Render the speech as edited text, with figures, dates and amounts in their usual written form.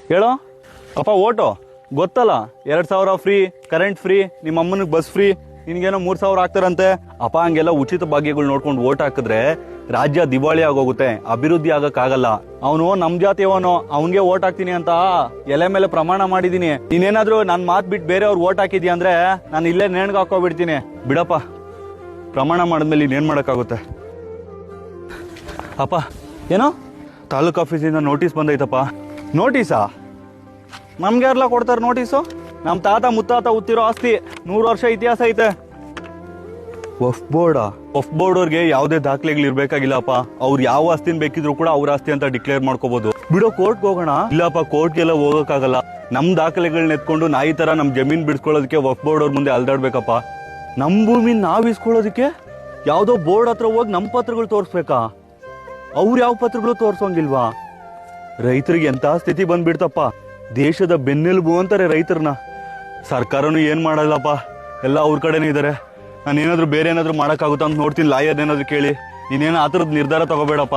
ಹೇಳೋ ಅಪ್ಪ. ಓಟೋ ಗೊತ್ತಲ್ಲ, 2,000 ಫ್ರೀ, ಕರೆಂಟ್ ಫ್ರೀ, ನಿಮ್ಮ ಅಮ್ಮನಿಗೆ ಬಸ್ ಫ್ರೀ, ನಿನ್ಗೇನೋ 3,000 ಆಗ್ತಾರಂತೆ. ಅಪ್ಪ ಹಂಗೆಲ್ಲ ಉಚಿತ ಭಾಗ್ಯಗಳು ನೋಡ್ಕೊಂಡು ಓಟ್ ಹಾಕಿದ್ರೆ ರಾಜ್ಯ ದಿವಾಳಿ ಆಗೋಗುತ್ತೆ, ಅಭಿವೃದ್ಧಿ ಆಗಕ್ಕಾಗಲ್ಲ. ಅವನು ನಮ್ ಜಾತಿಯವನು, ಅವನ್ಗೆ ಓಟ್ ಹಾಕ್ತೀನಿ ಅಂತ ಎಲೆ ಮೇಲೆ ಪ್ರಮಾಣ ಮಾಡಿದೀನಿ. ನೀನೇನಾದ್ರೂ ನನ್ ಮಾತ್ ಬಿಟ್ಟು ಬೇರೆಯವ್ರು ಓಟ್ ಹಾಕಿದ್ಯಾ ಅಂದ್ರೆ ನಾನು ಇಲ್ಲೇ ನೇಣ್ಗೆ ಹಾಕೋಬಿಡ್ತೀನಿ. ಬಿಡಪ್ಪ, ಪ್ರಮಾಣ ಮಾಡಿದ್ಮೇಲೆ ಇನ್ನೇನ್ ಮಾಡಕ್ಕಾಗುತ್ತೆ. ಅಪ್ಪ ಏನೋ ತಾಲೂಕ್ ಆಫೀಸಿಂದ ನೋಟಿಸ್ ಬಂದೈತಪ್ಪ. ನೋಟಿಸಾ? ನಮ್ಗೆ ಯಾರೆಲ್ಲ ಕೊಡ್ತಾರೆ ನೋಟಿಸು? ನಮ್ಮ ತಾತ ಮುತ್ತಾತ ಉತ್ತಿರೋ ಆಸ್ತಿ, 100 ವರ್ಷ ಇತಿಹಾಸ ಐತೆ. ವಫ್ ಬೋರ್ಡ್ ಅವ್ರಿಗೆ ಯಾವುದೇ ದಾಖಲೆಗಳು ಇರ್ಬೇಕಾಗಿಲ್ಲಪ್ಪ. ಅವ್ರು ಯಾವ ಆಸ್ತಿನ ಬೇಕಿದ್ರು ಕೂಡ ಅವ್ರ ಆಸ್ತಿ ಅಂತ ಡಿಕ್ಲೇರ್ ಮಾಡ್ಕೋಬಹುದು. ಬಿಡೋ ಕೋರ್ಟ್ಗೆ ಹೋಗೋಣ. ಇಲ್ಲಪ್ಪ, ಕೋರ್ಟ್ಗೆಲ್ಲ ಹೋಗಕ್ಕಾಗಲ್ಲ. ನಮ್ ದಾಖಲೆಗಳನ್ನ ಎತ್ಕೊಂಡು ನಾಯಿ ತರ ನಮ್ ಜಮೀನ್ ಬಿಡಿಸ್ಕೊಳ್ಳೋದಕ್ಕೆ ವಫ್ ಬೋರ್ಡ್ ಅವ್ರ ಮುಂದೆ ಅಲ್ದಾಡ್ಬೇಕಪ್ಪ. ನಮ್ ಭೂಮಿನ ನಾವ್ ಇಸ್ಕೊಳ್ಳೋದಕ್ಕೆ ಯಾವ್ದೋ ಬೋರ್ಡ್ ಹತ್ರ ಹೋಗಿ ನಮ್ ಪತ್ರಗಳು ತೋರಿಸ್ಬೇಕಾ? ಅವ್ರು ಯಾವ ಪತ್ರಗಳು ತೋರ್ಸೋಂಗಿಲ್ವಾ? ರೈತರಿಗೆ ಎಂತ ಸ್ಥಿತಿ ಬಂದ್ಬಿಡ್ತಪ್ಪ. ದೇಶದ ಬೆನ್ನೆಲುಬು ಅಂತಾರೆ ರೈತರನ್ನ. ಸರ್ಕಾರನು ಏನ್ ಮಾಡಲ್ಲಪ್ಪ, ಎಲ್ಲ ಅವ್ರ ಕಡೆನೇ ಇದಾರೆ. ನಾನೇನಾದ್ರೂ ಬೇರೆ ಏನಾದ್ರು ಮಾಡಕ್ಕಾಗುತ್ತಾ ಅಂತ ನೋಡ್ತೀನಿ, ಲಾಯರ್ ಏನಾದ್ರು ಕೇಳಿ. ನೀನೇನು ಆ ಥರದ್ ನಿರ್ಧಾರ ತಗೋಬೇಡಪ್ಪ.